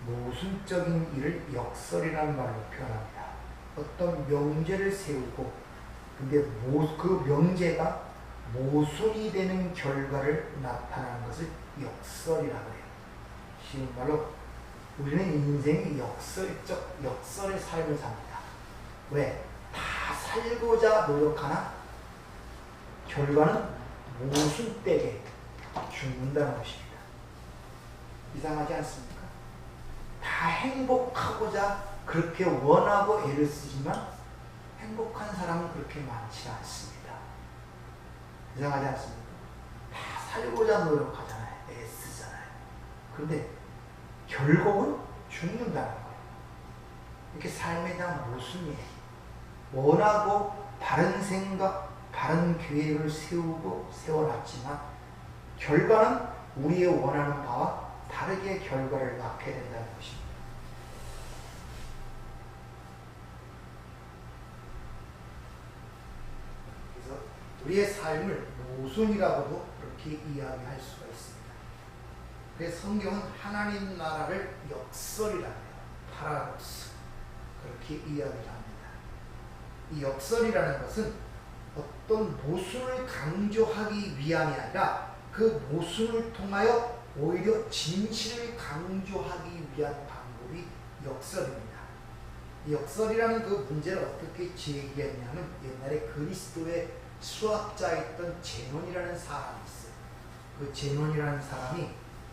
모순적인 일을 역설이라는 말로 표현합니다. 어떤 명제를 세우고 근데 그 명제가 모순이 되는 결과를 나타내는 것을 역설이라고 해요. 쉬운 말로 우리는 인생이 역설의 삶을 삽니다. 왜? 다 살고자 노력하나 결과는 모순되게 죽는다는 것입니다. 이상하지 않습니까? 다 행복하고자 그렇게 원하고 애를 쓰지만 행복한 사람은 그렇게 많지 않습니다. 이상하지 않습니까? 다 살고자 노력하잖아요. 애쓰잖아요. 그런데 결국은 죽는다는 거예요. 이렇게 삶에 대한 모순이에요. 원하고 바른 생각, 바른 계획을 세워놨지만 결과는 우리의 원하는 바와 다르게 결과를 낳게 된다는 것입니다. 그래서 우리의 삶을 모순이라고도 그렇게 이야기할 수가 있습니다. 그래서 성경은 하나님 나라를 역설이라고 해요. 파라독스. 그렇게 이야기를 합니다. 이 역설이라는 것은 어떤 모순을 강조하기 위함이 아니라 그 모순을 통하여 오히려 진실을 강조하기 위한 방법이 역설입니다. 이 역설이라는 그 문제를 어떻게 제기했냐면 옛날에 그리스도의 수학자였던 제논이라는 사람이 있어요. 그 제논이라는 사람이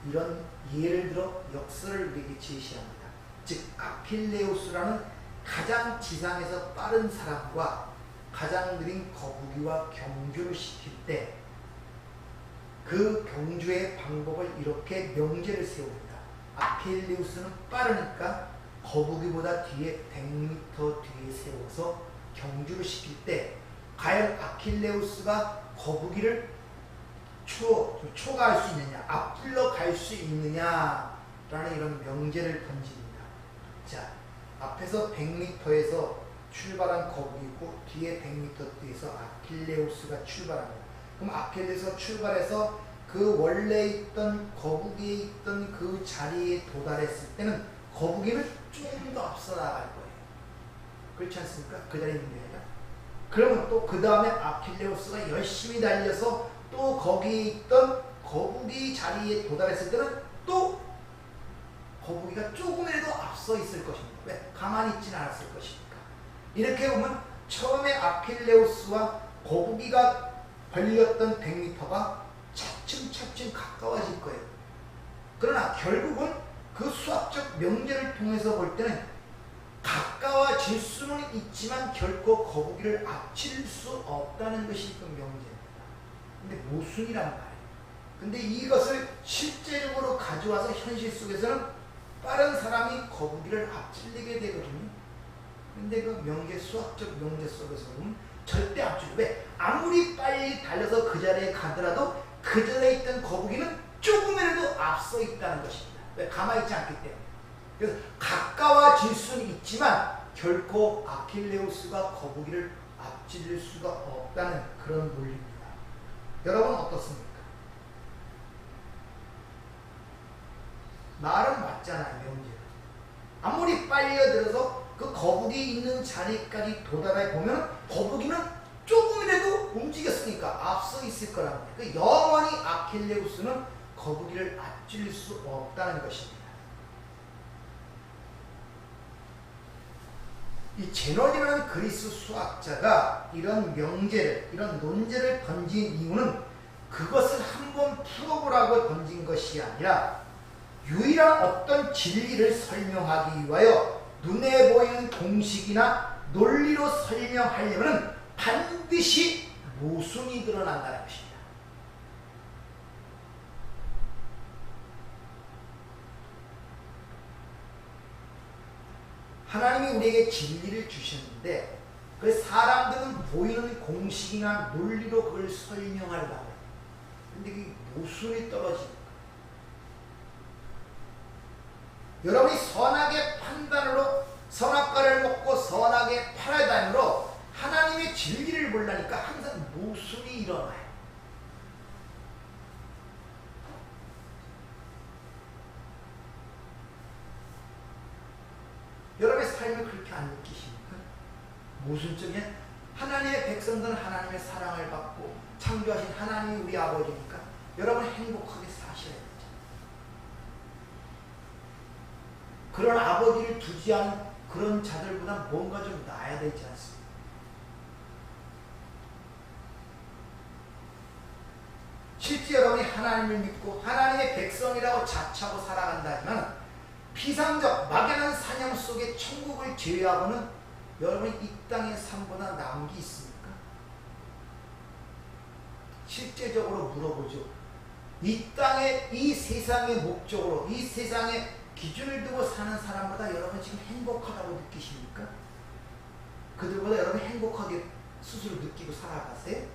이런 예를 들어 역설을 우리에게 제시합니다. 즉 아킬레우스라는 가장 지상에서 빠른 사람과 가장 느린 거북이와 경주를 시킬 때 그 경주의 방법을 이렇게 명제를 세웁니다. 아킬레우스는 빠르니까 거북이보다 뒤에 100m 뒤에 세워서 경주를 시킬 때 과연 아킬레우스가 거북이를 초과할 수 있느냐, 앞질러 갈 수 있느냐라는 이런 명제를 던집니다. 자, 앞에서 100m에서 출발한 거북이고 뒤에 100m 뒤에서 아킬레우스가 출발합니다. 그럼 아킬레우스가 출발해서 그 원래 있던 거북이에 있던 그 자리에 도달했을 때는 거북이는 조금 더 앞서 나갈 거예요. 그렇지 않습니까? 그 자리에 있는 게 아니라. 그러면 또 그 다음에 아킬레우스가 열심히 달려서 또 거기에 있던 거북이 자리에 도달했을 때는 또 거북이가 조금이라도 앞서 있을 것입니다. 왜? 가만히 있지는 않았을 것이니까. 이렇게 보면 처음에 아킬레우스와 거북이가 걸렸던 100m가 차츰차츰 가까워질 거예요. 그러나 결국은 그 수학적 명제를 통해서 볼 때는 가까워질 수는 있지만 결코 거북이를 앞칠 수 없다는 것이 그 명제입니다. 근데 모순이란 말이에요. 근데 이것을 실제적으로 가져와서 현실 속에서는 빠른 사람이 거북이를 앞질리게 되거든요. 근데 그 명제, 수학적 명제 속에서 보면 절대 앞질러. 왜? 아무리 빨리 달려서 그 자리에 가더라도 그 전에 있던 거북이는 조금이라도 앞서 있다는 것입니다. 왜? 가만히 있지 않기 때문에. 그래서 가까워질 수는 있지만 결코 아킬레우스가 거북이를 앞질릴 수가 없다는 그런 논리입니다. 여러분 어떻습니까? 말은 맞잖아요. 명제는. 아무리 빨려들어서 그 거북이 있는 자리까지 도달해 보면 거북이는 조금이라도 움직였으니까 앞서 있을 거라고 해요. 그러니까 영원히 아킬레우스는 거북이를 앞질릴 수 없다는 것입니다. 이 제논이라는 그리스 수학자가 이런 명제를, 이런 논제를 던진 이유는 그것을 한번 풀어보라고 던진 것이 아니라 유일한 어떤 진리를 설명하기 위하여 눈에 보이는 공식이나 논리로 설명하려면 반드시 모순이 드러난다는 것입니다. 하나님이 우리에게 진리를 주셨는데 그 사람들은 보이는 공식이나 논리로 그걸 설명하려고 해요. 근데 그 모순이 떨어집니다. 여러분이 선악의 판단으로 선악과를 먹고 선악의 패러다임으로 하나님의 진리를 보려니까 항상 모순이 일어나요. 삶을 그렇게 안 느끼십니까? 모순적인 하나님의 백성들은 하나님의 사랑을 받고 창조하신 하나님이 우리 아버지니까 여러분 행복하게 사셔야 되죠. 그런 아버지를 두지 않은 그런 자들보다 뭔가 좀 나아야 되지 않습니까? 실제 여러분이 하나님을 믿고 하나님의 백성이라고 자처하고 살아간다지만 피상적 막연한 사냥 속에 천국을 제외하고는 여러분이 이 땅의 삶보다 나은 게 있습니까? 실제적으로 물어보죠. 이 땅의 이 세상의 목적으로 이 세상의 기준을 두고 사는 사람보다 여러분 지금 행복하다고 느끼십니까? 그들보다 여러분 행복하게 스스로 느끼고 살아가세요?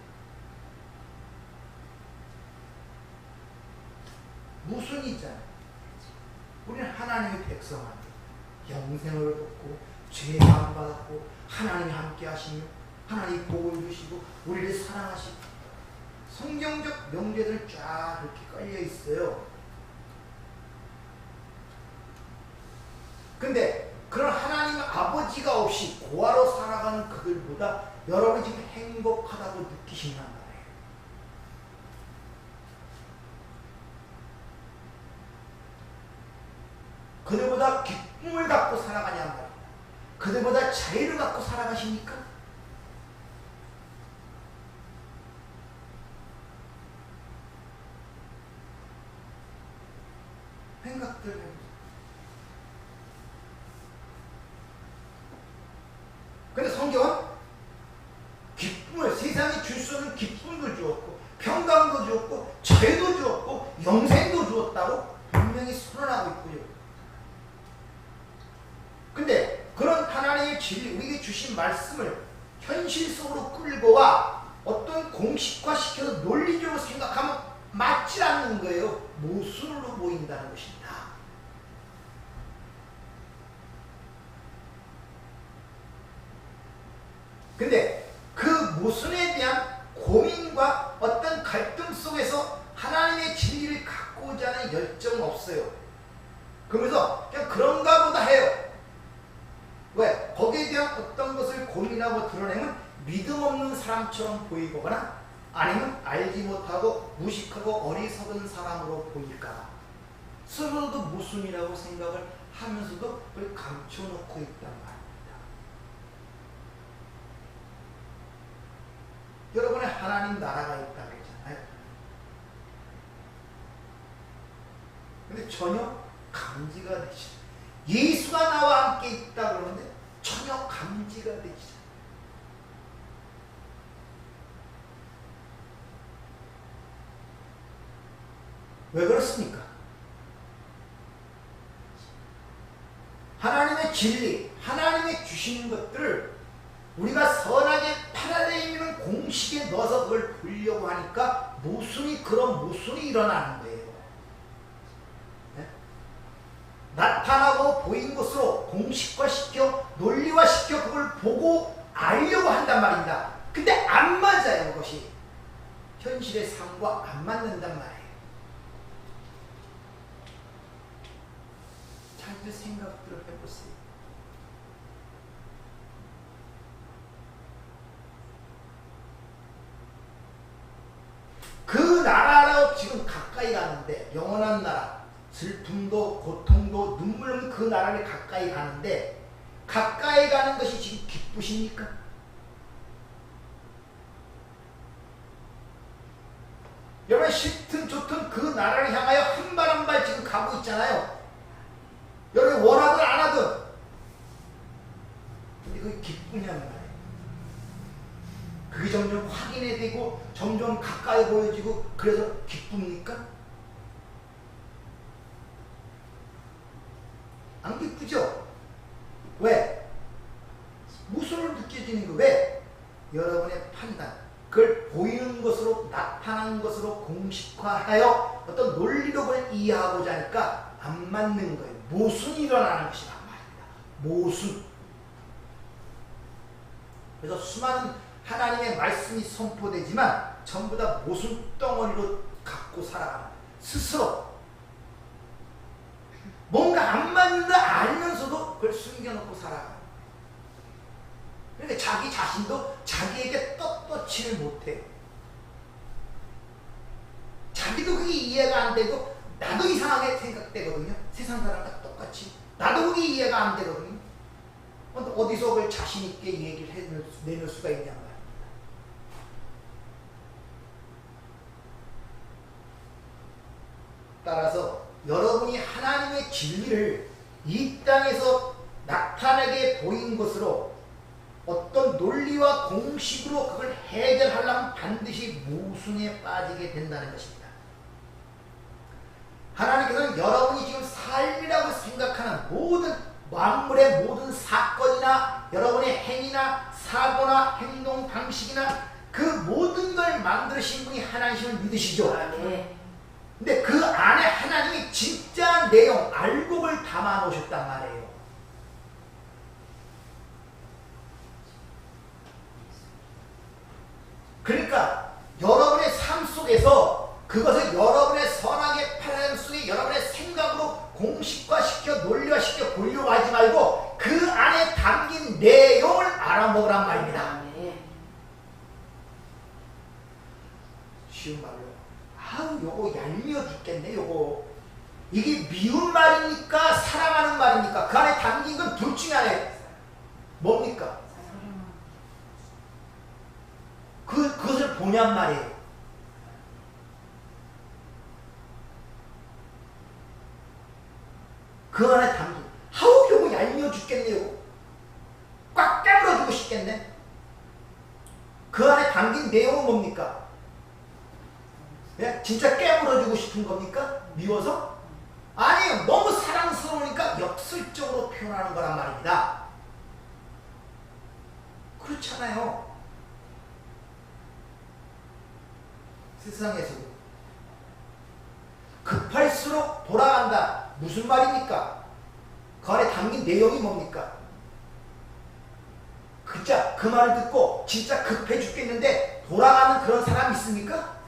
무슨이잖아요. 우리는 하나님의 백성한테 영생을 얻고 죄 안 받았고 하나님이 함께 하시며 하나님이 복을 주시고 우리를 사랑하시고 성경적 명제들 쫙 이렇게 깔려 있어요. 근데 그런 하나님 아버지가 없이 고아로 살아가는 그들보다 여러분이 지금 행복하다고 느끼신단 말이에요. 그들보다 기쁨을 갖고 살아가냐 말입니다. 그들보다 자유를 갖고 살아가십니까? 생각들 해보세요. 근데 성경은 기쁨을 세상이 줄 수 없는 기쁨도 주었고 평강도 주었고 자유도 주었고 영생도 주었다고 분명히 선언하고 있고요. 근데 그런 하나님의 진리, 우리에게 주신 말씀을 현실 속으로 끌고 와 어떤 공식화시켜서 논리적으로 생각하면 맞지 않는 거예요. 모순으로 보인다는 것입니다. 근데 그 모순에 대한 고민과 어떤 갈등 속에서 하나님의 진리를 갖고자 하는 열정은 없어요. 그러면서 그냥 그런가 보다 해요. 왜? 거기에 대한 어떤 것을 고민하고 드러내면 믿음 없는 사람처럼 보이거나 아니면 알지 못하고 무식하고 어리석은 사람으로 보일까. 스스로도 모순이라고 생각을 하면서도 그걸 감춰놓고 있단 말입니다. 여러분의 하나님 나라가 있다고 그러잖아요. 근데 전혀 감지가 되시죠. 예수가 나와 함께 있다 그러는데 전혀 감지가 되시죠. 왜 그렇습니까? 하나님의 진리, 하나님의 주시는 것들을 우리가 선하게 파라다임이는 공식에 넣어서 그걸 보려고 하니까 그런 모순이 일어나는 거예요. 네? 나타나고 보인 것으로 공식화시켜 논리화시켜 그걸 보고 알려고 한단 말입니다. 근데 안 맞아요. 그것이 현실의 삶과 안 맞는단 말이에요. 잘 생각들을 해보세요. 그 나라로 지금 가까이 가는데 영원한 나라, 슬픔도 고통도 눈물 없는 그 나라를 가까이 가는데 가까이 가는 것이 지금 기쁘십니까? 여러분 싫든 좋든 그 나라를 향하여 한 발 한 발 지금 가고 있잖아요. 여러분 원하든 안 하든. 근데 그게 기쁘냐는 말이에요. 그게 점점 확인이 되고 점점 가까이 보여지고 그래서 기쁩니까? 안 기쁘죠? 왜? 무서움을 느껴지는 거. 왜? 여러분의 판단, 그걸 보이는 것으로 나타난 것으로 공식화하여 어떤 논리로 그걸 이해하고자 하니까 안 맞는 거예요. 모순이 일어나는 것이란 말입니다. 모순. 그래서 수많은 하나님의 말씀이 선포되지만 전부 다 모순 덩어리로 갖고 살아가는 스스로 뭔가 안 맞는다 알면서도 그걸 숨겨놓고 살아가는 당신도 자기에게 떳떳지를 못해요. 자기도 그게 이해가 안 되고 나도 이상하게 생각되거든요. 세상 사람과 똑같이 나도 그게 이해가 안 되거든요. 어디서 그걸 자신 있게 얘기를 내놓을 수가 있냔 말이에요. 따라서 여러분이 하나님의 진리를 이 땅에서 나타나게 보인 것으로 어떤 논리와 공식으로 그걸 해결하려면 반드시 모순에 빠지게 된다는 것입니다. 하나님께서는 여러분이 지금 삶이라고 생각하는 모든 만물의 모든 사건이나 여러분의 행위나 사고나 행동 방식이나 그 모든 걸 만드신 분이 하나님을 믿으시죠? 네. 근데 그 안에 하나님이 진짜 내용, 알곡을 담아 놓으셨단 말이에요. 그러니까 여러분의 삶 속에서 그것을 여러분의 선악의 패러다임 속에 여러분의 생각으로 공식화시켜 논리화시켜 보려고 하지 말고 그 안에 담긴 내용을 알아먹으란 말입니다. 네. 쉬운 말로 아우 요거 얄미워 죽겠네 요거. 이게 미운 말입니까 사랑하는 말입니까? 그 안에 담긴 건 둘 중에 하나예요. 뭡니까? 그것을 보냔 말이에요. 그 안에 담긴 아우 요거 얄미워 죽겠네요. 꽉 깨물어주고 싶겠네. 그 안에 담긴 내용은 뭡니까? 예? 진짜 깨물어주고 싶은 겁니까? 미워서? 아니에요. 너무 사랑스러우니까 역설적으로 표현하는 거란 말입니다. 그렇잖아요. 세상에서도 급할수록 돌아간다. 무슨 말입니까? 그 안에 담긴 내용이 뭡니까? 그자 그 말을 듣고 진짜 급해 죽겠는데 돌아가는 그런 사람 있습니까?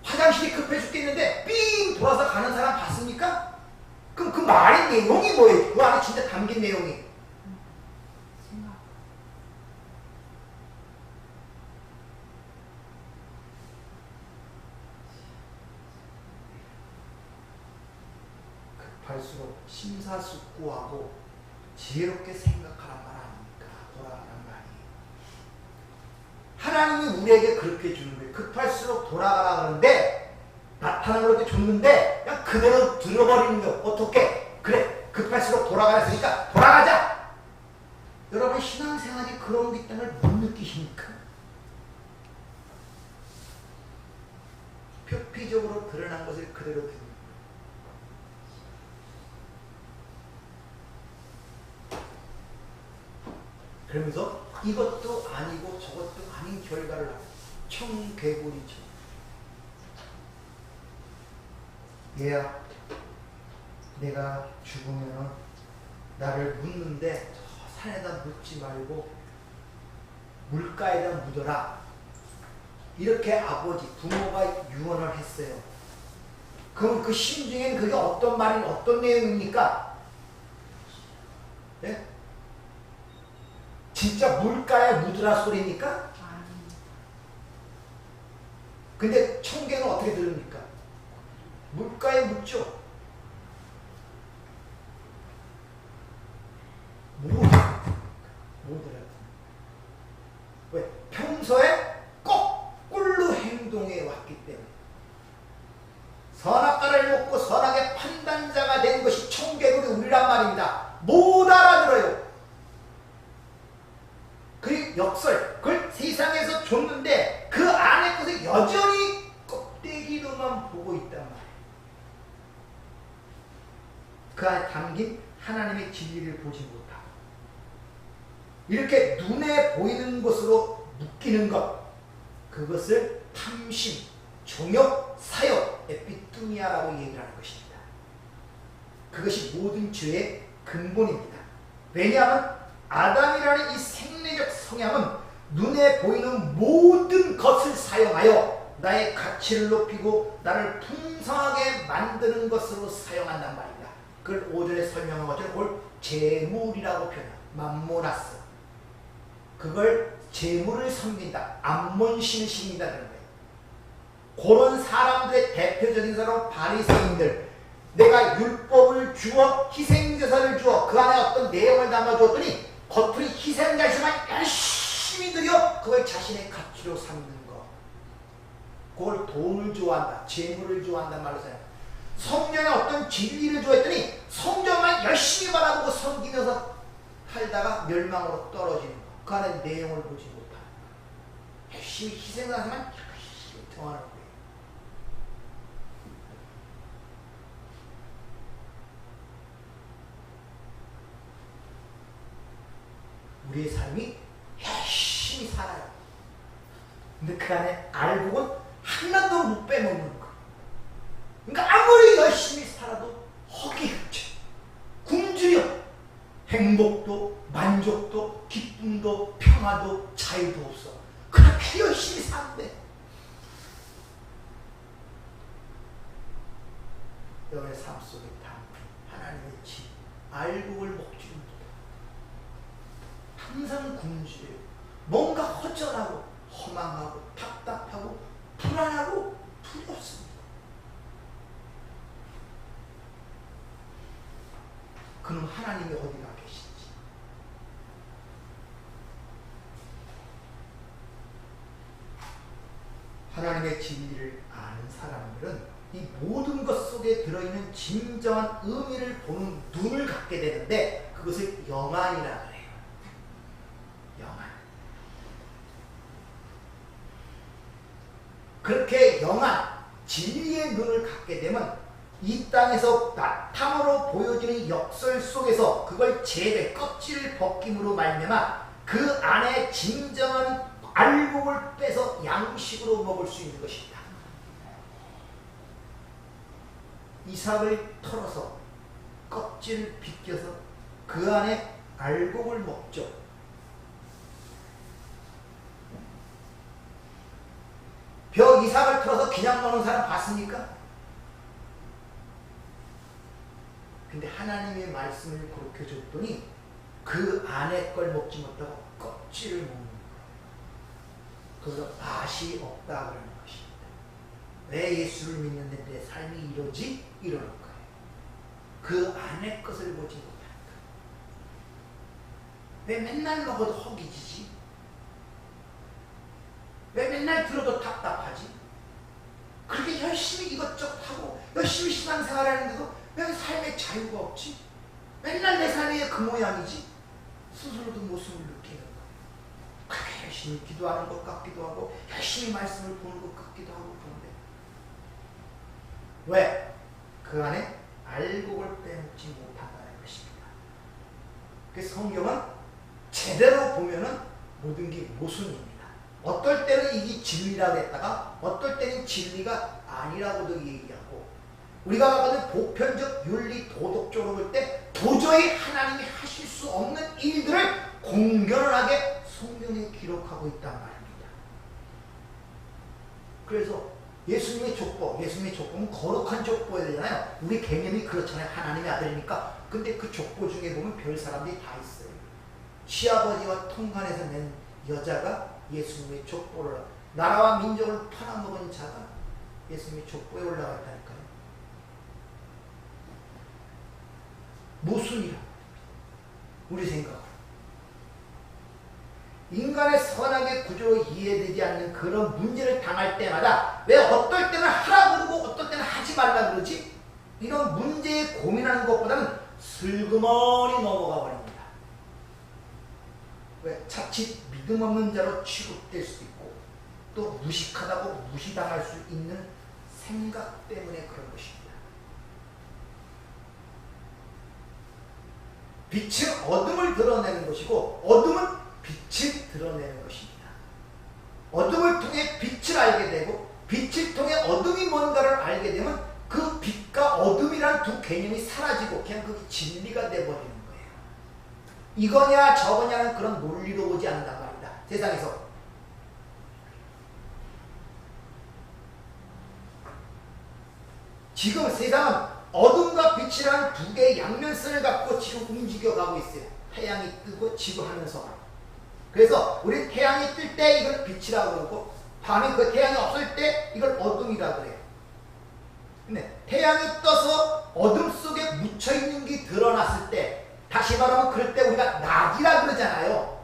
화장실이 급해 죽겠는데 삥 돌아서 가는 사람 봤습니까? 그럼 그 말의 내용이 뭐예요? 그 안에 진짜 담긴 내용이. 급할수록 심사숙고하고 지혜롭게 생각하란 말 아닙니까? 돌아가란 말이. 하나님이 우리에게 그렇게 주는 거예요. 급할수록 돌아가라 그러는데 나타난 걸 이렇게 줬는데 그냥 그대로 들어버리는 거. 어떻게? 그래 급할수록 돌아가라 했으니까 돌아가자. 여러분 신앙생활이 그런 게 있다는 걸 못 느끼십니까? 표피적으로 드러난 것을 그대로 듣는 거예요. 그러면서 이것도 아니고 저것도 아닌 결과를 하고 청개구리죠. 얘야 내가 죽으면 나를 묻는데 저 산에다 묻지 말고 물가에다 묻어라. 이렇게 아버지 부모가 유언을 했어요. 그럼 그 심중엔 그게 어떤 말이 어떤 내용입니까? 네? 진짜 물가에 묻으라 소리입니까? 근데 청개는 어떻게 들립니까? 물가에 묻죠. 못 들어요. 왜? 평소에 거꾸로 행동해 왔기 때문에. 선악과를 먹고 선악의 판단자가 된 것이 청개구리 우리란 말입니다. 못 알아들어요. 그 역설, 그걸 세상에서 줬는데 그 안에 것을 여전히 껍데기로만 보고 있단 말이에요. 그 안에 담긴 하나님의 진리를 보지 못하고 이렇게 눈에 보이는 것으로 묶이는 것, 그것을 탐심, 정욕, 사욕, 에피투미아라고 얘기를 하는 것입니다. 그것이 모든 죄의 근본입니다. 왜냐하면 아담이라는 이 생리적 성향은 눈에 보이는 모든 것을 사용하여 나의 가치를 높이고 나를 풍성하게 만드는 것으로 사용한단 말입니다. 그걸 5절에 설명한 것처럼 그걸 재물이라고 표현합니다. 맘모나스. 그걸 재물을 섬긴다. 암몬신을 섬긴다는 거예요. 그런 사람들의 대표적인 사람은 바리새인들. 내가 율법을 주어 희생제사를 주어 그 안에 어떤 내용을 담아주었더니 겉으로 희생자이지만 열심히 드려 그걸 자신의 가치로 삼는 거. 그걸 돈을 좋아한다. 재물을 좋아한다는 말로 써요. 성령의 어떤 진리를 좋아했더니 성령만 열심히 바라보고 섬기면서 살다가 멸망으로 떨어지는 거. 그 안에 내용을 보지 못하는 거. 열심히 희생하지만 열심히 등하는 거예요. 우리의 삶이 열심히 살아요. 근데 그 안에 알곡은 하나도 못 빼먹는 거. 그러니까 아무리 열심히 살아도 허기없죠. 굶주려. 행복도 만족도 기쁨도 평화도 자유도 없어. 그렇게 열심히 사는데 너의 삶 속에 다 하나님의 집 알곡을 먹지 못해. 항상 굶주려. 뭔가 허전하고 허망하고 답답하고 불안하고 두렵습니다. 그럼 하나님이 어디가 계신지. 하나님의 진리를 아는 사람들은 이 모든 것 속에 들어있는 진정한 의미를 보는 눈을 갖게 되는데 그것을 영안이라 그래요. 영안. 그렇게 영안, 진리의 눈을 갖게 되면 이 땅에서 나타으로 보여지는 역설 속에서 그걸 재배, 껍질을 벗김으로 말미암아 그 안에 진정한 알곡을 빼서 양식으로 먹을 수 있는 것입니다. 이삭을 털어서 껍질을 벗겨서 그 안에 알곡을 먹죠. 벼 이삭을 털어서 그냥 먹는 사람 봤습니까? 근데 하나님의 말씀을 그렇게 줬더니 그 안에 걸 먹지 못하고 껍질을 먹는 거예요. 그래서 맛이 없다 그러는 것입니다. 왜 예수를 믿는데 내 삶이 이러지? 이러는 거예요. 그 안에 것을 보지 못한다. 왜 맨날 먹어도 허기지지? 왜 맨날 들어도 답답하지? 그렇게 열심히 이것저것 하고 열심히 신앙생활 하는데도 왜 삶의 자유가 없지? 맨날 내 삶이 그 모양이지? 스스로도 모습을 느끼는 거예요. 그렇게 열심히 기도하는 것 같기도 하고 열심히 말씀을 보는 것 같기도 하고 그런데 왜? 그 안에 알곡을 빼먹지 못한다는 것입니다. 그래서 성경은 제대로 보면은 모든 게 모순입니다. 어떨 때는 이게 진리라고 했다가 어떨 때는 진리가 아니라고도 얘기하고 우리가 말하는 보편적 윤리 도덕적으로 볼 때 도저히 하나님이 하실 수 없는 일들을 공견하게 성경에 기록하고 있단 말입니다. 그래서 예수님의 족보는 거룩한 족보여야 되잖아요. 우리 개념이 그렇잖아요. 하나님의 아들이니까. 근데 그 족보 중에 보면 별 사람들이 다 있어요. 시아버지와 통관해서 낸 여자가 예수님의 족보를 나라와 민족을 팔아먹은 자가 예수님의 족보에 올라가 있다니까요. 모순이라 우리 생각으로 인간의 선악의 구조로 이해되지 않는 그런 문제를 당할 때마다 왜 어떨 때는 하라 그러고 어떨 때는 하지 말라 그러지? 이런 문제에 고민하는 것보다는 슬그머니 넘어가 버립니다. 왜? 자칫 믿음 없는 자로 취급될 수도 있고 또 무식하다고 무시당할 수 있는 생각 때문에 그런 것입니다. 빛은 어둠을 드러내는 것이고 어둠은 빛을 드러내는 것입니다. 어둠을 통해 빛을 알게 되고 빛을 통해 어둠이 뭔가를 알게 되면 그 빛과 어둠이라는 두 개념이 사라지고 그냥 그게 진리가 돼버리는 거예요. 이거냐 저거냐는 그런 논리로 오지 않는단 말입니다. 세상에서. 지금 세상은 어둠과 빛이라는 두 개의 양면성을 갖고 지금 움직여가고 있어요. 태양이 뜨고 지고 하면서. 그래서 우리 태양이 뜰 때 이걸 빛이라고 그러고 밤에 그 태양이 없을 때 이걸 어둠이라고 그래요. 근데 태양이 떠서 어둠 속에 묻혀있는 게 드러났을 때, 다시 말하면 그럴 때 우리가 낮이라 그러잖아요.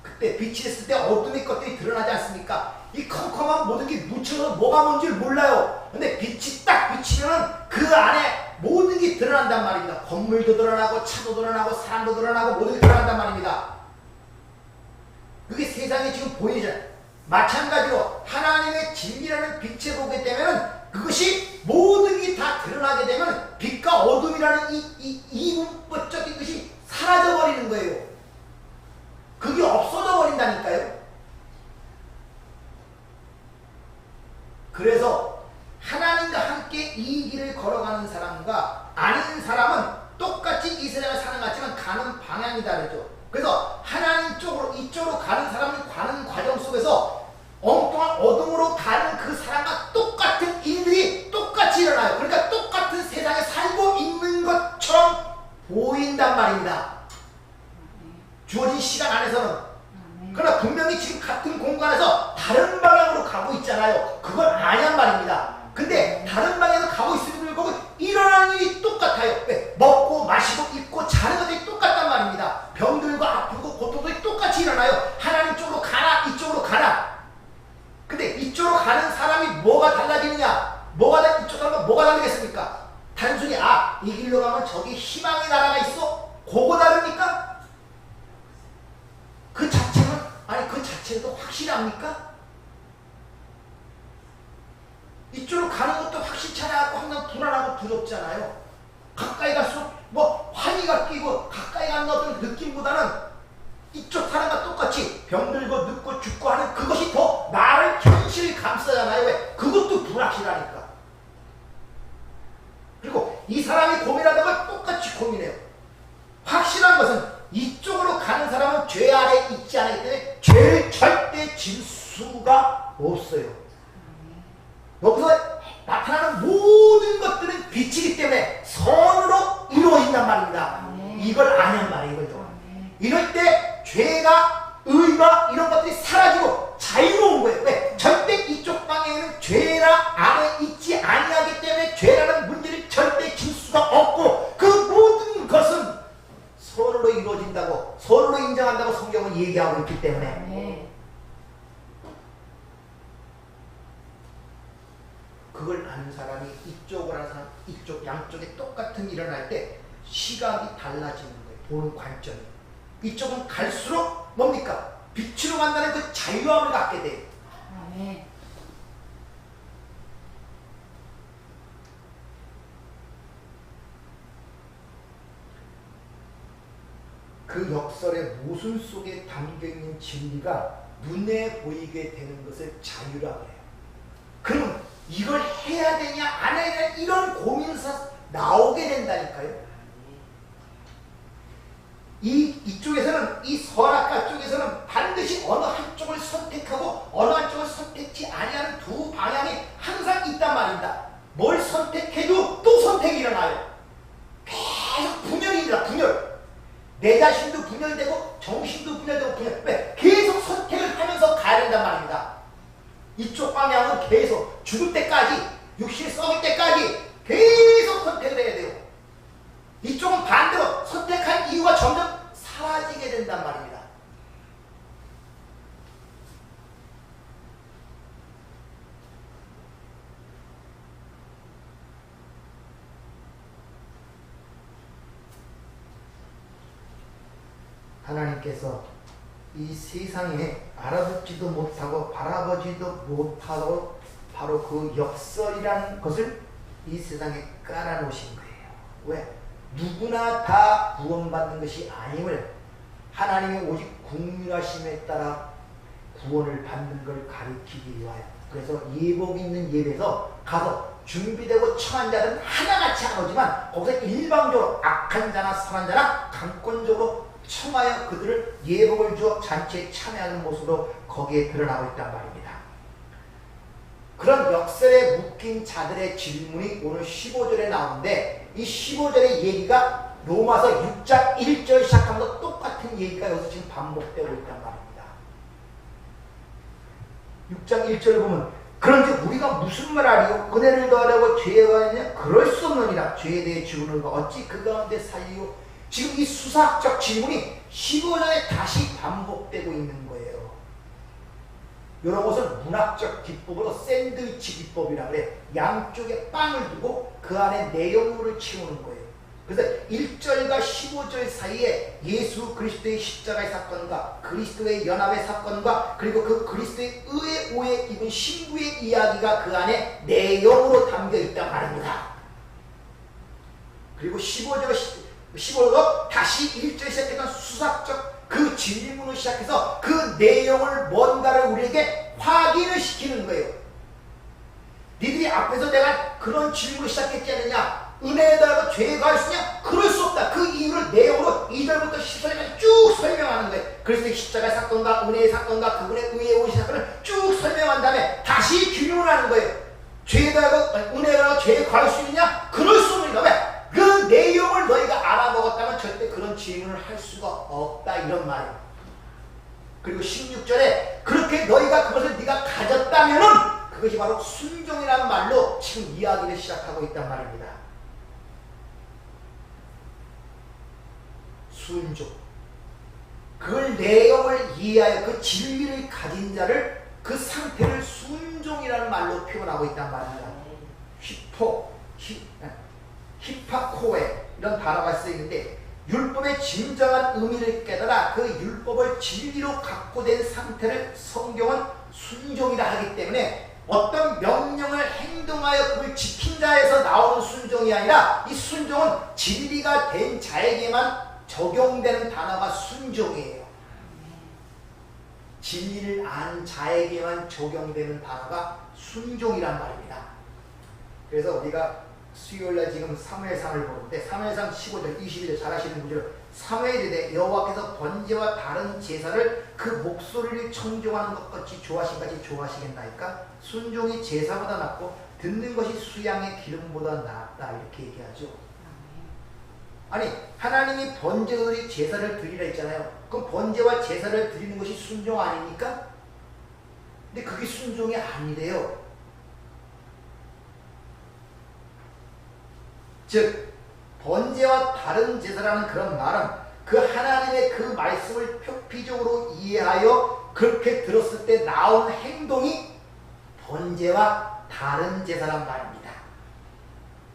그때 빛이 있을 때 어둠의 것들이 드러나지 않습니까? 이 컴컴한 모든 게 묻혀서 뭐가 뭔지 몰라요. 근데 빛이 딱 비치면은 그 안에 모든 게 드러난단 말입니다. 건물도 드러나고 차도 드러나고 사람도 드러나고 모든 게 드러난단 말입니다. 그게 세상에 지금 보이잖아요. 마찬가지로 하나님의 진리라는 빛에 보게 되면은 그것이 모든 게 다 드러나게 되면 빛과 어둠이라는 이분법적인 것이 사라져 버리는 거예요. 그게 없어져 버린다니까요. 그래서 하나님과 함께 이 길을 걸어가는 사람과 아닌 사람은 똑같이 이 세상을 사는 것 같지만 가는 방향이 다르죠. 그래서 하나님 쪽으로 이쪽으로 가는 사람은 가는 과정 속에서 엉뚱한 어둠으로 가는 그 사람과 똑같은 일들이 똑같이 일어나요. 그러니까 똑같은 세상에 살고 있는 것처럼 보인단 말입니다. 주어진 시간 안에서는. 그러나 분명히 지금 같은 공간에서 다른 방향으로 가고 있잖아요. 그건 아니란 말입니다. 근데 다른 방향으로 가고 있음에도 불구하고 일어나는 일이 똑같아요. 왜? 먹고 마시고 입고 자는 것들이 똑같단 말입니다. 병들고 아프고 고통들이 똑같이 일어나요. 하나님 쪽으로 가라, 이쪽으로 가라. 근데 이쪽으로 가는 사람이 뭐가 달라지느냐? 이쪽 가면 뭐가 다르겠습니까? 단순히 이 길로 가면 저기 희망의 나라가 있어? 그거 다릅니까? 그 자체도 확실합니까? 이쪽으로 가는 것도 확실치 않아서 항상 불안하고 두렵잖아요. 가까이 갈수록 환희가 끼고 가까이 가는 어떤 느낌보다는 이쪽 사람과 똑같이 병들고 늙고 죽고 하는 그것이 더 나를 현실을 감싸잖아요. 왜? 그것도 불확실하니까. 그리고 이 사람이 고민하던 걸 똑같이 고민해요. 확실한 것은 이쪽으로 가는 사람은 죄 아래 있지 않기 때문에 죄를 절대 질 수가 없어요. 여기서 나타나는 모든 것들은 빛이기 때문에 선으로 이루어진단 말입니다. 이걸 아냔 말이에요. 이거죠. 이럴 때 죄가 의가 이런 것들이 사라지고 자유로운 거예요. 왜? 절대 이쪽 방향에는 죄라 안에 있지 아니하기 때문에 죄라는 문제를 절대 질 수가 없고 그 모든 것은 선으로 이루어진다고, 선으로 인정한다고 성경은 얘기하고 있기 때문에 그걸 아는 사람이 이쪽을 하는 사람, 이쪽 양쪽에 똑같은 일이 일어날 때 시각이 달라지는 거예요. 보는 관점이. 이쪽은 갈수록 뭡니까? 빛으로 간다는 그 자유함을 갖게 돼요. 그 역설의 모순 속에 담겨있는 진리가 눈에 보이게 되는 것을 자유라고 해요. 그럼 이걸 해야 되냐 안 해야 되냐 이런 고민에서 나오게 된다니까요. 이쪽에서는 이 선악과 쪽에서는 반드시 어느 한쪽을 선택하고 어느 한쪽을 선택지 아니하는 두 방향이 항상 있단 말입니다. 뭘 선택해도 또 선택이 일어나요. 계속 분열입니다. 분열. 내 자신도 분열되고 정신도 분열되고 왜? 계속 선택을 하면서 가야 된단 말입니다. 이쪽 방향은 계속 죽을 때까지 육신이 썩을 때까지 계속 선택을 해야 돼요. 이쪽은 반대로 선택한 이유가 점점 사라지게 된단 말입니다. 하나님께서 이 세상에 알아듣지도 못하고 바라보지도 못하고 바로 그 역설이라는 것을 이 세상에 깔아놓으신 거예요. 왜? 누구나 다 구원받는 것이 아님을 하나님의 오직 국률하심에 따라 구원을 받는 걸 가리키기 위하여. 그래서 예복 있는 예배에서 가서 준비되고 청한 자들은 하나같이 안 오지만 거기서 일방적으로 악한 자나 선한 자나 강권적으로 청하여 그들을 예복을 주어 잔치에 참여하는 모습으로 거기에 드러나고 있단 말입니다. 그런 역설에 묶인 자들의 질문이 오늘 15절에 나오는데 이 15절의 얘기가 로마서 6장 1절 시작하면서 똑같은 얘기가 여기서 지금 반복되고 있단 말입니다. 6장 1절을 보면 그런지 우리가 무슨 말하리요? 은혜를 더하려고 죄가 있냐? 그럴 수 없느니라. 죄에 대해 죽으는 거 어찌 그 가운데 살리요? 지금 이 수사학적 질문이 15절에 다시 반복되고 있는 거예요. 이런 것은 문학적 기법으로 샌드위치 기법이라 그래. 양쪽에 빵을 두고 그 안에 내용물을 채우는 거예요. 그래서 1절과 15절 사이에 예수 그리스도의 십자가의 사건과 그리스도의 연합의 사건과 그리고 그 그리스도의 의의 오에 입은 신부의 이야기가 그 안에 내용으로 담겨 있단 말입니다. 그리고 15절로 다시 1절 시작했던 수사적 그 질문을 시작해서 그 내용을 뭔가를 우리에게 확인을 시키는 거예요. 니들이 앞에서 내가 그런 질문을 시작했지 않느냐? 은혜에 따라 죄에 가할 수 있냐? 그럴 수 없다. 그 이유를 내용으로 2절부터 10절까지 쭉 설명하는 거예요. 그래서 십자가의 사건과 은혜의 사건과 그분의 의에 오신 사건을 쭉 설명한 다음에 다시 규명을 하는 거예요. 죄에 따라 은혜에 따라 죄에 가할 수 있냐? 그럴 수 없느냐? 왜? 그 내용을 너희가 알아먹었다면 절대 그런 질문을 할 수가 없다. 이런 말이에요. 그리고 16절에 그렇게 너희가 그것을 네가 가졌다면은 그것이 바로 순종이라는 말로 지금 이야기를 시작하고 있단 말입니다. 순종. 그 내용을 이해하여 그 진리를 가진 자를 그 상태를 순종이라는 말로 표현하고 있단 말입니다. 히파코에 이런 단어가 쓰이는데 율법의 진정한 의미를 깨달아 그 율법을 진리로 갖고 된 상태를 성경은 순종이라 하기 때문에 어떤 명령을 행동하여 그걸 지킨 자에서 나오는 순종이 아니라 이 순종은 진리가 된 자에게만 적용되는 단어가 순종이에요. 진리를 안 자에게만 적용되는 단어가 순종이란 말입니다. 그래서 우리가 수요일날 지금 사무엘상을 보는데 사무엘상 15절 22절 잘 아시는 분들은 사무엘이 되 여호와께서 번제와 다른 제사를 그 목소리를 청종하는 것 같이 좋아하신까지 좋아하시겠나이까? 순종이 제사보다 낫고 듣는 것이 수양의 기름보다 낫다 이렇게 얘기하죠. 아니 하나님이 번제의 제사를 드리라 했잖아요. 그럼 번제와 제사를 드리는 것이 순종 아닙니까? 근데 그게 순종이 아니래요. 즉 번제와 다른 제사라는 그런 말은 그 하나님의 그 말씀을 표피적으로 이해하여 그렇게 들었을 때 나온 행동이 번제와 다른 제사란 말입니다.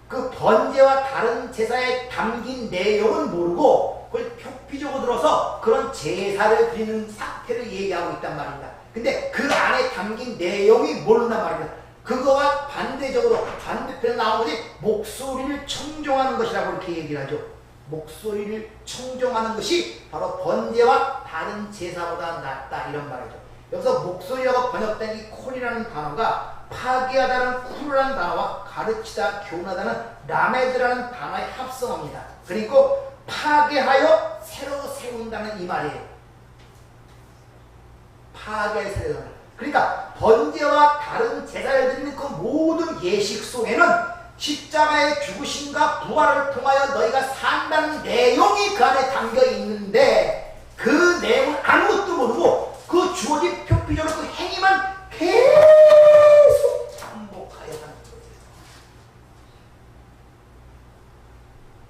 그 번제와 다른 제사에 담긴 내용은 모르고 그걸 표피적으로 들어서 그런 제사를 드리는 상태를 얘기하고 있단 말입니다. 근데 그 안에 담긴 내용이 모른단 말입니다. 그거와 반대적으로 반대편에 나온 것이 목소리를 청종하는 것이라고 이렇게 얘기를 하죠. 목소리를 청종하는 것이 바로 번제와 다른 제사보다 낫다 이런 말이죠. 여기서 목소리라고 번역된 이 콜이라는 단어가 파괴하다는 쿠르라는 단어와 가르치다, 교훈하다는 라메드라는 단어의 합성어입니다. 그리고 파괴하여 새로 세운다는 이 말이에요. 파괴하여 새로 세운다. 그러니까 번제와 다른 제사를 드리는 그 모든 예식 속에는 십자가의 죽으심과 부활을 통하여 너희가 산다는 내용이 그 안에 담겨 있는데 그 내용을 아무것도 모르고 그 주어진 표피적으로 그 행위만 계속 반복하여 하는 거예요.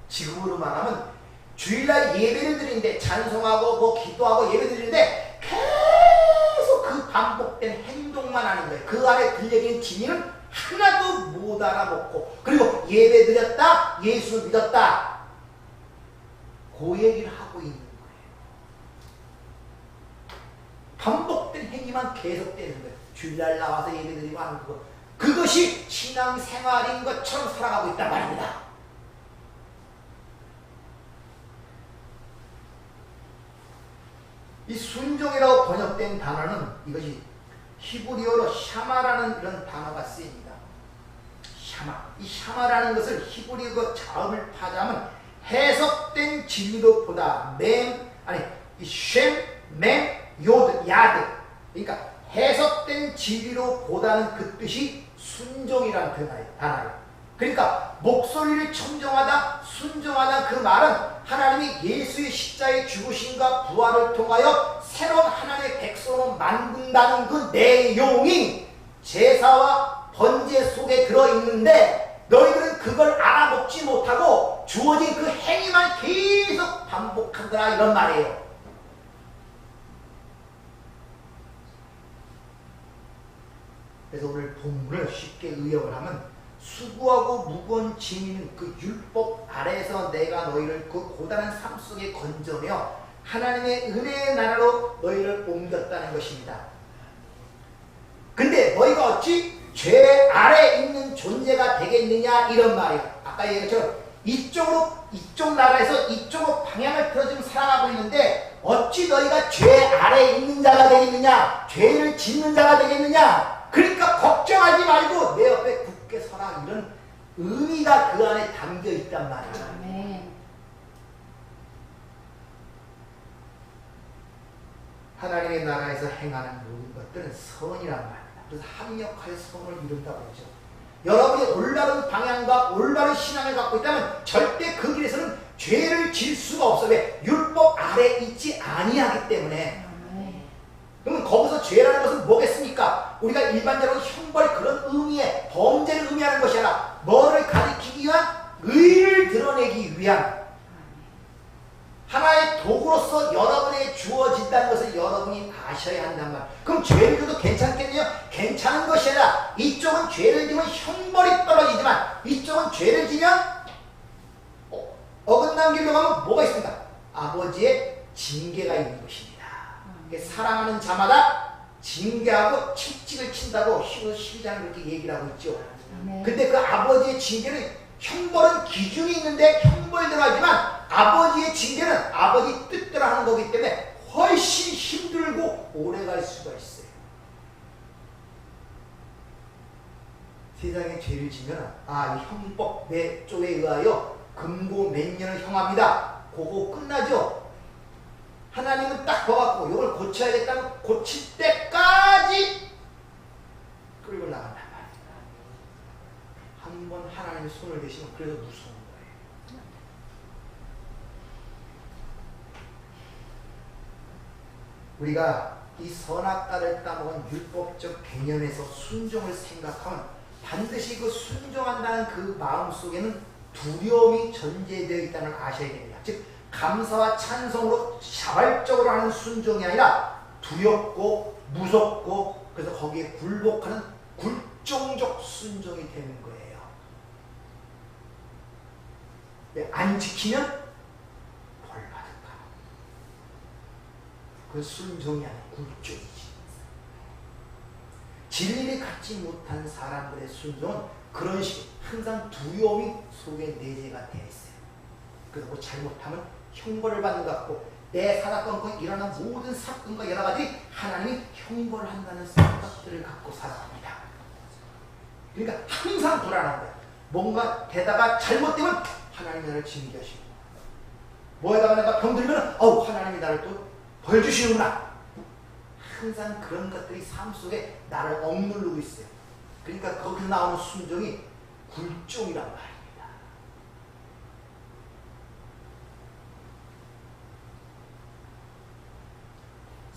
지금으로 말하면 주일날 예배를 드리는데 찬송하고 뭐 기도하고 예배 드리는데 계속 그 반복된 행동만 하는 거예요. 그 안에 들려진 진리는 하나도 못 알아먹고 그리고 예배 드렸다 예수 믿었다 그 얘기를 하고 있는 거예요. 반복된 행위만 계속되는 거예요. 주일날 나와서 예배 드리고 하는 거 그것이 신앙생활인 것처럼 살아가고 있단 말입니다. 이 순종이라고 번역된 단어는 이것이 히브리어로 샤마라는 이런 단어가 쓰입니다. 샤마. 이 샤마라는 것을 히브리어 그 자음을 파자면 해석된 진리로 보다 이 쉔, 맴, 요드, 야드. 그러니까 해석된 진리로 보다는 그 뜻이 순종이라는 단어예요. 그러니까 목소리를 청정하다, 순종하다 그 말은 하나님이 예수의 십자가의 죽으심과 부활을 통하여 새로운 하나님의 백성으로 만든다는 그 내용이 제사와 번제 속에 들어있는데 너희들은 그걸 알아먹지 못하고 주어진 그 행위만 계속 반복한다 이런 말이에요. 그래서 오늘 본문을 쉽게 의역을 하면 수고하고 무거운 짐인 그 율법 아래에서 내가 너희를 그 고단한 삶 속에 건져며 하나님의 은혜의 나라로 너희를 옮겼다는 것입니다. 근데 너희가 어찌 죄 아래에 있는 존재가 되겠느냐 이런 말이에요. 아까 얘기했죠. 이쪽 나라에서 이쪽으로 방향을 틀어지면 살아가고 있는데 어찌 너희가 죄 아래에 있는 자가 되겠느냐, 죄를 짓는 자가 되겠느냐. 그러니까 걱정하지 말고 내 옆에 굳게 서라 이런 의미가 그 안에 담겨 있단 말이에요. 아멘. 하나님의 나라에서 행하는 모든 것들은 선이란 말입니다. 그래서 합력하여 선을 이룬다고 하죠. 여러분이 올바른 방향과 올바른 신앙을 갖고 있다면 절대 그 길에서는 죄를 질 수가 없어. 왜? 율법 아래에 있지 아니하기 때문에. 그러면 거기서 죄라는 것은 뭐겠습니까? 우리가 일반적으로 형벌 그런 의미의 범죄를 의미하는 것이 아니라 뭐를 가리키기 위한 의를 드러내기 위한 하나의 도구로서 여러분에게 주어진다는 것을 여러분이 아셔야 한단 말이에요. 그럼 죄를 져도 괜찮겠네요? 괜찮은 것이 아니라 이쪽은 죄를 지면 형벌이 떨어지지만 이쪽은 죄를 지면 어긋남기로 가면 뭐가 있습니까? 아버지의 징계가 있는 것입니다. 사랑하는 자마다 징계하고 채찍을 친다고 12장에 그렇게 얘기를 하고 있죠. 근데 그 아버지의 징계는 형벌은 기준이 있는데 형벌대로 하지만 아버지의 징계는 아버지 뜻대로 하는 거기 때문에 훨씬 힘들고 오래 갈 수가 있어요. 세상에 죄를 지면 이 형법 몇 조에 의하여 금고 몇 년을 형합니다. 그거 끝나죠. 하나님은 딱 봐갖고 이걸 고쳐야겠다면 고칠 때까지 끌고 나간단 말이에요. 한번 하나님의 손을 대시면 그래서 무서운 거예요. 우리가 이 선악과를 따먹은 율법적 개념에서 순종을 생각하면 반드시 그 순종한다는 그 마음 속에는 두려움이 전제되어 있다는 걸 아셔야 됩니다. 즉 감사와 찬송으로 자발적으로 하는 순종이 아니라 두렵고 무섭고 그래서 거기에 굴복하는 굴종적 순종이 되는 거예요. 안 지키면 벌 받을까? 그 순종이 아니라 굴종이지. 진리를 갖지 못한 사람들의 순종은 그런 식으로 항상 두려움이 속에 내재가 되어 있어요. 그래서 뭐 잘못하면 형벌을 받는 것 같고 내 살아가고 일어나는 모든 사건과 여러 가지 하나님이 형벌을 한다는 생각들을 갖고 살아갑니다. 그러니까 항상 불안한 거야. 뭔가 되다가 잘못되면 하나님이 나를 징계하시고 뭐에다가 내가 병들면 하나님이 나를 또 벌 주시는구나. 항상 그런 것들이 삶 속에 나를 억누르고 있어요. 그러니까 거기서 나오는 순종이 굴종이란 말입니다.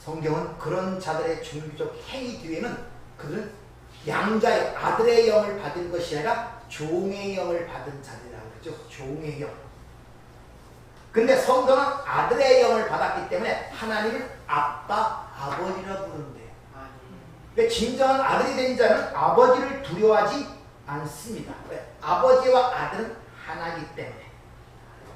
성경은 그런 자들의 종교적 행위 뒤에는 그들은 양자의 아들의 영을 받은 것이 아니라 종의 영을 받은 자들이라고 그러죠. 종의 영. 근데 성도는 아들의 영을 받았기 때문에 하나님을 아빠, 아버지라 부른대요. 그러니까 진정한 아들이 된 자는 아버지를 두려워하지 않습니다. 왜? 아버지와 아들은 하나이기 때문에.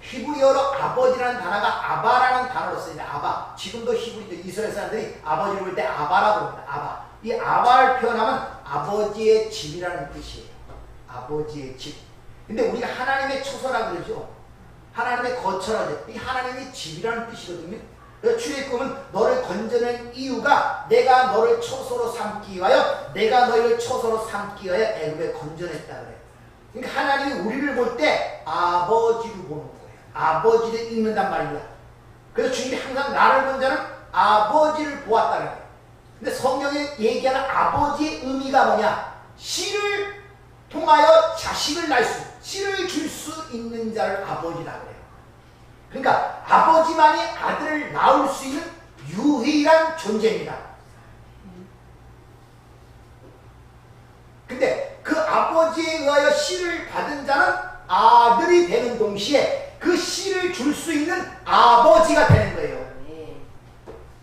히브리어로 아버지라는 단어가 아바라는 단어로 쓰입니다. 아바. 지금도 히브리 이스라엘 사람들이 아버지를 볼 때 아바라고 합니다. 아바. 이 아바를 표현하면 아버지의 집이라는 뜻이에요. 아버지의 집. 근데 우리가 하나님의 초소라 그러죠. 하나님의 거처라죠. 이 하나님의 집이라는 뜻이거든요. 그래서 출애굽은 너를 건져낸 이유가 내가 너를 초소로 삼기 위하여 내가 너희를 초소로 삼기 위하여 애굽에 건져냈다 그래요. 그러니까 하나님이 우리를 볼 때 아버지로 보는 거예요. 아버지를 읽는단 말입니다. 그래서 주님이 항상 나를 본 자는 아버지를 보았다는 거예요. 근데 성경에 얘기하는 아버지의 의미가 뭐냐? 씨를 통하여 자식을 낳을 수 있다. 씨를 줄 수 있는 자를 아버지라 그래요. 그러니까 아버지만이 아들을 낳을 수 있는 유일한 존재입니다. 근데 그 아버지에 의하여 씨를 받은 자는 아들이 되는 동시에 그 씨를 줄 수 있는 아버지가 되는 거예요.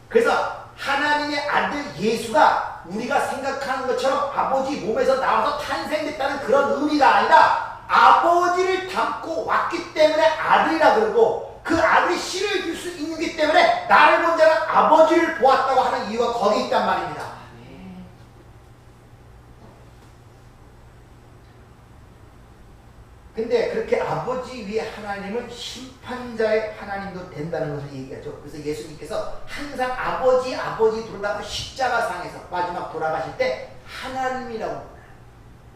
그래서 하나님의 아들 예수가 우리가 생각하는 것처럼 아버지 몸에서 나와서 탄생됐다는 그런 의미가 아니라 아버지를 닮고 왔기 때문에 아들이라 그러고, 그 아들이 씨를 줄 수 있기 때문에 나를 본 자는 아버지를 보았다고 하는 이유가 거기 있단 말입니다. 근데 그렇게 아버지 위에 하나님은 심판자의 하나님도 된다는 것을 얘기하죠. 그래서 예수님께서 항상 아버지 아버지 부르다가 십자가상에서 마지막 돌아가실 때 하나님이라고 불러요.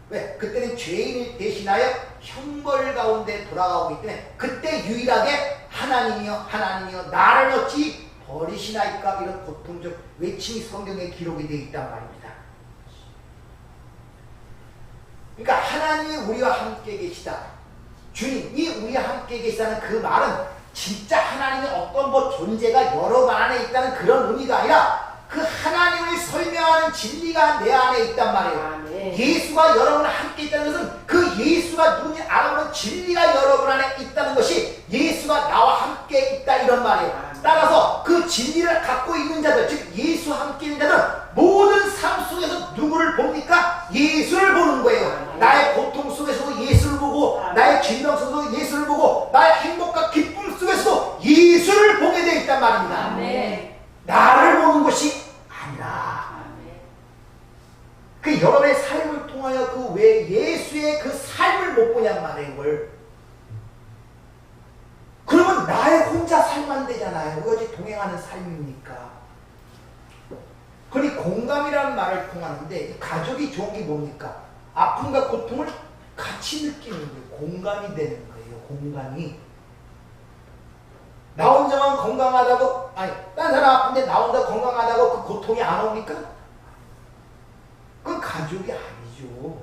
왜? 그때는 죄인을 대신하여 형벌 가운데 돌아가고 있기 때문에 그때 유일하게 하나님이여 하나님이여 나를 어찌 버리시나이까, 이런 고통적 외침이 성경에 기록이 되어 있단 말입니다. 그러니까 하나님이 우리와 함께 계시다, 주님이 우리와 함께 계시다는 그 말은 진짜 하나님의 어떤 존재가 여러 반 안에 있다는 그런 의미가 아니라 그 하나님을 설명하는 진리가 내 안에 있단 말이에요. 예수가 여러분 함께 있다는 것은 그 예수가 누군지 알아보는 진리가 여러분 안에 있다는 것이 예수가 나와 함께 있다, 이런 말이에요. 따라서 그 진리를 갖고 있는 자들, 즉 예수와 함께 있는 자들은 모든 삶 속에서 누구를 봅니까? 예수를 보는 거예요. 나의 고통 속에서도 예수를 보고, 나의 질병 속에서도 예수를 보고, 나의 행복과 기쁨 속에서도 예수를 보게 되어 있단 말입니다. 나를 보는 것이 아니라. 그 여러분의 삶을 통하여 그 왜 예수의 그 삶을 못 보냔 말이에요. 그걸. 그러면 나의 혼자 살면 되잖아요. 그것이 동행하는 삶입니까? 그러니 공감이라는 말을 통하는데, 가족이 좋은 게 뭡니까? 아픔과 고통을 같이 느끼는 거예요. 공감이 되는 거예요. 공감이. 나 혼자만 건강하다고, 아니 딴 사람 아픈데 나 혼자 건강하다고 그 고통이 안 옵니까? 그건 가족이 아니죠.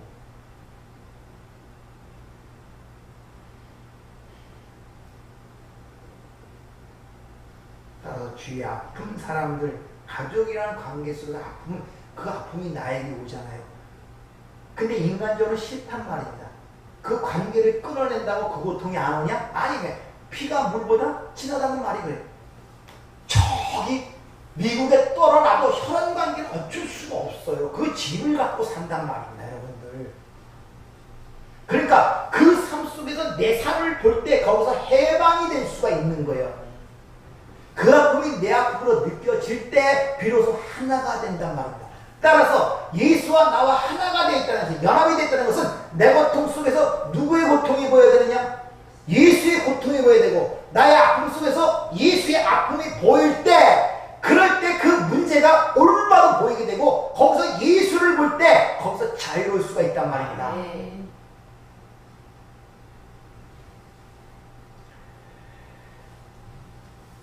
따라서 주위에 아픈 사람들, 가족이라는 관계 속에서 아픔은 그 아픔이 나에게 오잖아요. 근데 인간적으로 싫단 말입니다. 그 관계를 끊어낸다고 그 고통이 안 오냐? 아니네. 피가 물보다 진하다는 말이 그래요. 저기 미국에 떨어나도 혈연 관계는 어쩔 수가 없어요. 그 집을 갖고 산단 말입니다, 여러분들. 그러니까 그 삶 속에서 내 삶을 볼 때 거기서 해방이 될 수가 있는 거예요. 그 아픔이 내 아픔으로 느껴질 때 비로소 하나가 된단 말입니다. 따라서 예수와 나와 하나가 되어 있다는 것은, 연합이 되어 있다는 것은 내 고통 속에서 누구의 고통이 보여야 되느냐? 예수의 고통이 보여야 되고, 나의 아픔 속에서 예수의 아픔이 보일 때, 그럴 때 그 문제가 올바로 보이게 되고, 거기서 예수를 볼 때 거기서 자유로울 수가 있단 말입니다.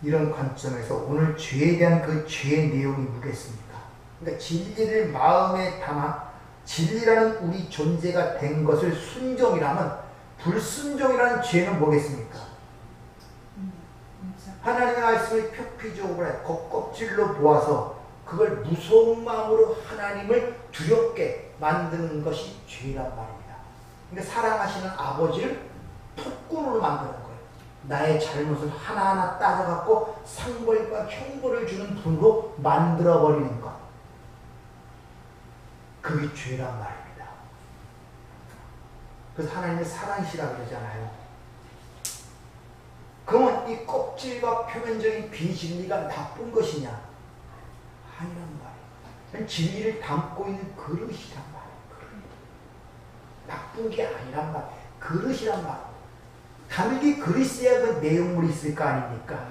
이런 관점에서 오늘 죄에 대한 그 죄의 내용이 뭐겠습니까? 그러니까 진리를 마음에 담아 진리라는 우리 존재가 된 것을 순종이라면, 불순종이라는 죄는 뭐겠습니까? 하나님의 말씀을 표피적으로 겉껍질로 보아서 그걸 무서운 마음으로 하나님을 두렵게 만드는 것이 죄란 말입니다. 그러니까 사랑하시는 아버지를 폭군으로 만드는 거예요. 나의 잘못을 하나하나 따져갖고 상벌과 형벌을 주는 분으로 만들어버리는 것. 그게 죄란 말입니다. 그래서 하나님의 사랑이시라 그러잖아요. 그러면 이 껍질과 표면적인 비진리가 나쁜 것이냐? 아니란 말이에요. 진리를 담고 있는 그릇이란 말이에요. 나쁜 게 아니란 말이에요. 그릇이란 말이에요. 담기 그릇 있어야 그 내용물이 있을 거 아닙니까?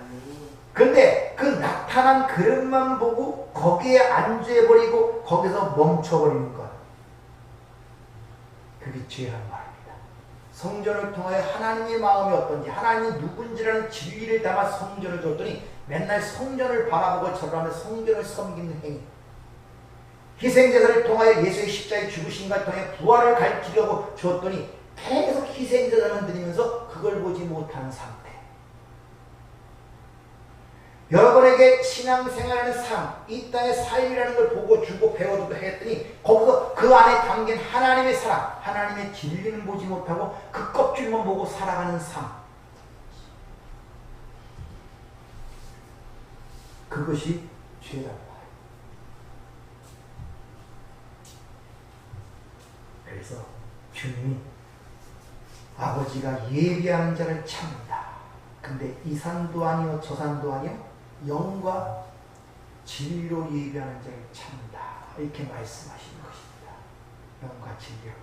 그런데 그 나타난 그릇만 보고 거기에 안주해버리고 거기서 멈춰버리는 것. 그게 죄란 말입니다. 성전을 통하여 하나님의 마음이 어떤지, 하나님이 누군지라는 진리를 담아 성전을 줬더니 맨날 성전을 바라보고 절하며 성전을 섬기는 행위. 희생제사를 통하여 예수의 십자가의 죽으심과 통해 부활을 가르치려고 주었더니 계속 희생자만 드리면서 그걸 보지 못하는 상태. 여러분에게 신앙생활하는 삶, 이 땅의 삶이라는 걸 보고 주고 배워주고 했더니 거기서 그 안에 담긴 하나님의 사랑, 하나님의 진리는 보지 못하고 그 껍질만 보고 살아가는 삶. 그것이 죄라고 봐요. 그래서 주님이 아버지가 예비하는 자를 찾는다. 근데 이 산도 아니요 저 산도 아니요 영과 진리로 예비하는 자를 찾는다. 이렇게 말씀하시는 것입니다. 영과 진리로.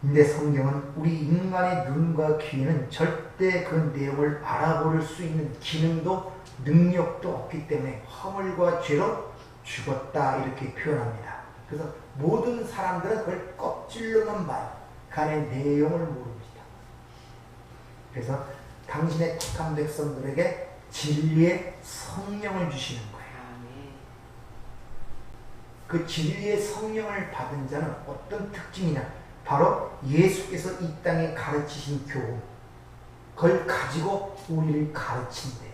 근데 성경은 우리 인간의 눈과 귀에는 절대 그 내용을 알아볼 수 있는 기능도 능력도 없기 때문에 허물과 죄로 죽었다 이렇게 표현합니다. 그래서 모든 사람들은 그걸 껍질로만 봐요. 그 안에 내용을 모릅니다. 그래서 당신의 택한 백성들에게 진리의 성령을 주시는 거예요. 그 진리의 성령을 받은 자는 어떤 특징이냐? 바로 예수께서 이 땅에 가르치신 교훈, 그걸 가지고 우리를 가르친대.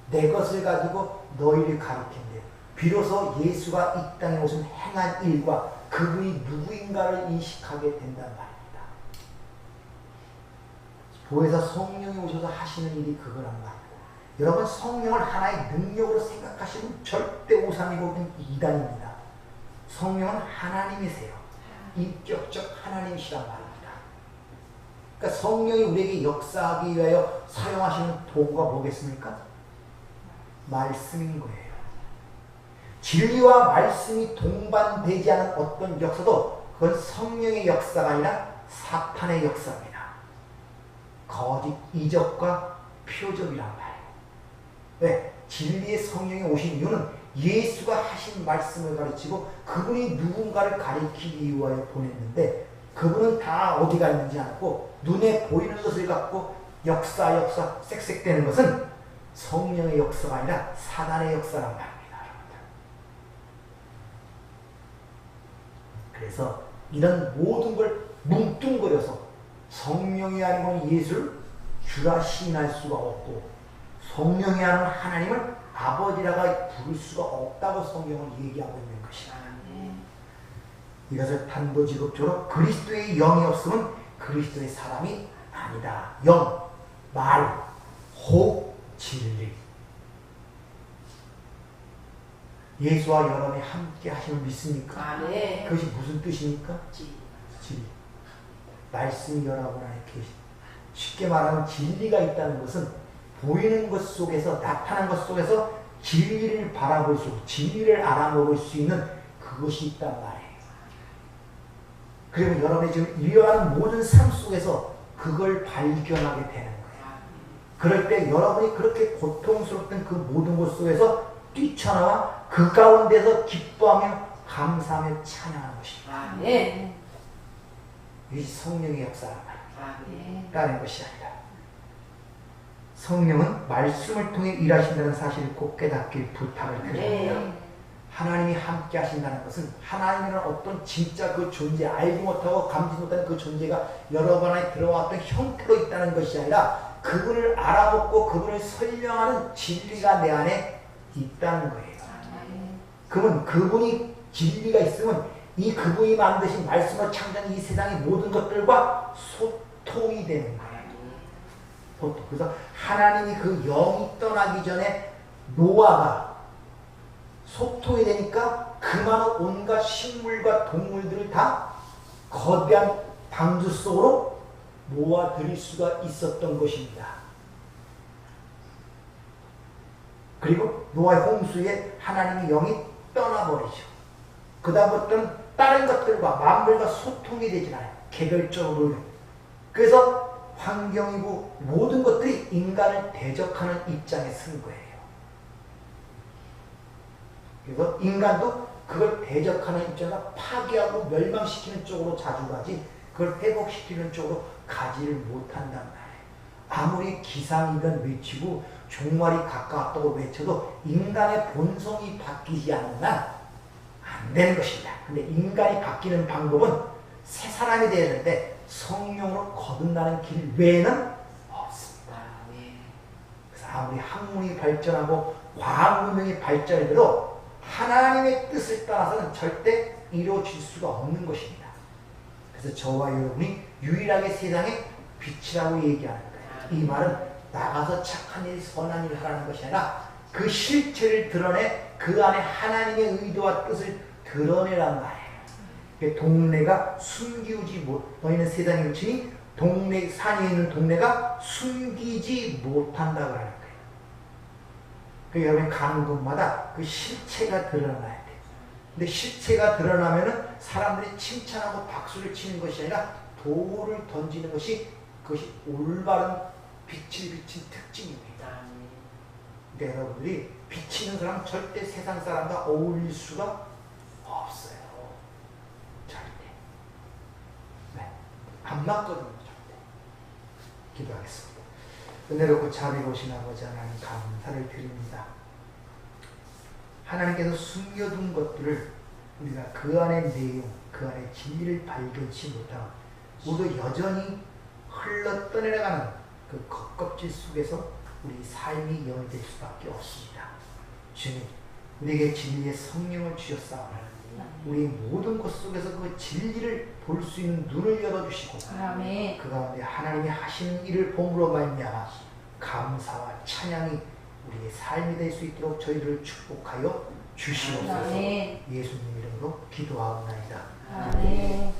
내 것을 가지고 너희를 가르친대. 비로소 예수가 이 땅에 오신 행한 일과 그분이 누구인가를 인식하게 된단 말입니다. 보혜사 성령이 오셔서 하시는 일이 그거란 말이에요. 여러분 성령을 하나의 능력으로 생각하시면 절대 오산이고 이단입니다. 성령은 하나님이세요. 인격적 하나님이시란 말입니다. 그러니까 성령이 우리에게 역사하기 위하여 사용하시는 도구가 뭐겠습니까? 말씀인 거예요. 진리와 말씀이 동반되지 않은 어떤 역사도 그건 성령의 역사가 아니라 사탄의 역사입니다. 거짓 이적과 표적이란 말이에요. 왜? 진리의 성령이 오신 이유는 예수가 하신 말씀을 가르치고 그분이 누군가를 가리키기 위하여 보냈는데 그분은 다 어디가 있는지 않고 눈에 보이는 것을 갖고 역사 쌕쌕대는 것은 성령의 역사가 아니라 사단의 역사란 말입니다. 그래서 이런 모든 걸 뭉뚱그려서 성령이 아니면 예수를 주라 시인할 수가 없고 성령이 아닌 하나님을 아버지라가 부를 수가 없다고 성경은 얘기하고 있는 것이다. 이것을 단도직입적으로 그리스도의 영이 없으면 그리스도의 사람이 아니다. 영, 말, 호흡, 진리. 예수와 여러분이 함께 하심을 믿습니까? 그것이 무슨 뜻입니까? 진리. 말씀이 여러분 안에 계시. 쉽게 말하면 진리가 있다는 것은 보이는 것 속에서 나타난 것 속에서 진리를 바라볼 수 있고 진리를 알아먹을 수 있는 그것이 있단 말이에요. 그러면 여러분이 지금 이어가는 모든 삶 속에서 그걸 발견하게 되는 거예요. 그럴 때 여러분이 그렇게 고통스럽던 그 모든 것 속에서 뛰쳐나와 그 가운데서 기뻐하며 감사하며 찬양하는 것입니다. 이것이 성령의 역사란 말이에요. 다른 것이 아니라. 성령은 말씀을 통해 일하신다는 사실을 꼭 깨닫길 부탁을 드립니다. 하나님이 함께 하신다는 것은 하나님이라는 어떤 진짜 그 존재, 알지 못하고 감지 못하는 그 존재가 여러분 안에 들어왔던 형태로 있다는 것이 아니라 그분을 알아보고 그분을 설명하는 진리가 내 안에 있다는 거예요. 그러면 그분이 진리가 있으면 이 그분이 만드신 말씀으로 창조한 이 세상의 모든 것들과 소통이 되는 거예요. 그래서 하나님이 그 영이 떠나기 전에 노아가 소통이 되니까 그 많은 온갖 식물과 동물들을 다 거대한 방주 속으로 모아들일 수가 있었던 것입니다. 그리고 노아의 홍수에 하나님의 영이 떠나버리죠. 그 다음부터는 다른 것들과 만물과 소통이 되지 않아요. 개별적으로. 그래서 환경이고 모든 것들이 인간을 대적하는 입장에 선 거예요. 그래서 인간도 그걸 대적하는 입장에서 파괴하고 멸망시키는 쪽으로 자주 가지 그걸 회복시키는 쪽으로 가지를 못한단 말이에요. 아무리 기상이든 외치고 종말이 가까웠다고 외쳐도 인간의 본성이 바뀌지 않는 한 안 안 되는 것입니다. 근데 인간이 바뀌는 방법은 새 사람이 되어야 되는데 성령으로 거듭나는 길 외에는 없습니다. 그래서 아무리 학문이 발전하고 과학 문명이 발전해도 하나님의 뜻을 따라서는 절대 이루어질 수가 없는 것입니다. 그래서 저와 여러분이 유일하게 세상의 빛이라고 얘기하는 거예요. 이 말은 나가서 착한 일, 선한 일을 하라는 것이 아니라 그 실체를 드러내 그 안에 하나님의 의도와 뜻을 드러내란 말이에요. 동네가 숨기지 못, 너희는 세상에 미치니 동네, 산에 있는 동네가 숨기지 못한다고 하는 거예요. 여러분이 가는 곳마다 그 실체가 드러나야 돼요. 근데 실체가 드러나면은 사람들이 칭찬하고 박수를 치는 것이 아니라 돌을 던지는 것이 그것이 올바른 빛을 비친 특징입니다. 그러니까 여러분들이 비치는 사람은 절대 세상 사람과 어울릴 수가 없어요. 절대. 네. 안 맞거든요. 절대. 기도하겠습니다. 은혜롭고 자비로우신 아버지 하나님 감사를 드립니다. 하나님께서 숨겨둔 것들을 우리가 그 안의 내용, 그 안의 진리를 발견치 못하고 모두 여전히 흘러 떠내려가는 그 겉껍질 속에서 우리 삶이 영위될 수밖에 없습니다. 주님, 우리에게 진리의 성령을 주셨사오니 우리 모든 것 속에서 그 진리를 볼 수 있는 눈을 열어주시고 아멘. 그 가운데 하나님이 하시는 일을 봄으로 말미암아 감사와 찬양이 우리의 삶이 될 수 있도록 저희들을 축복하여 주시옵소서. 예수님 이름으로 기도하옵나이다. 아멘.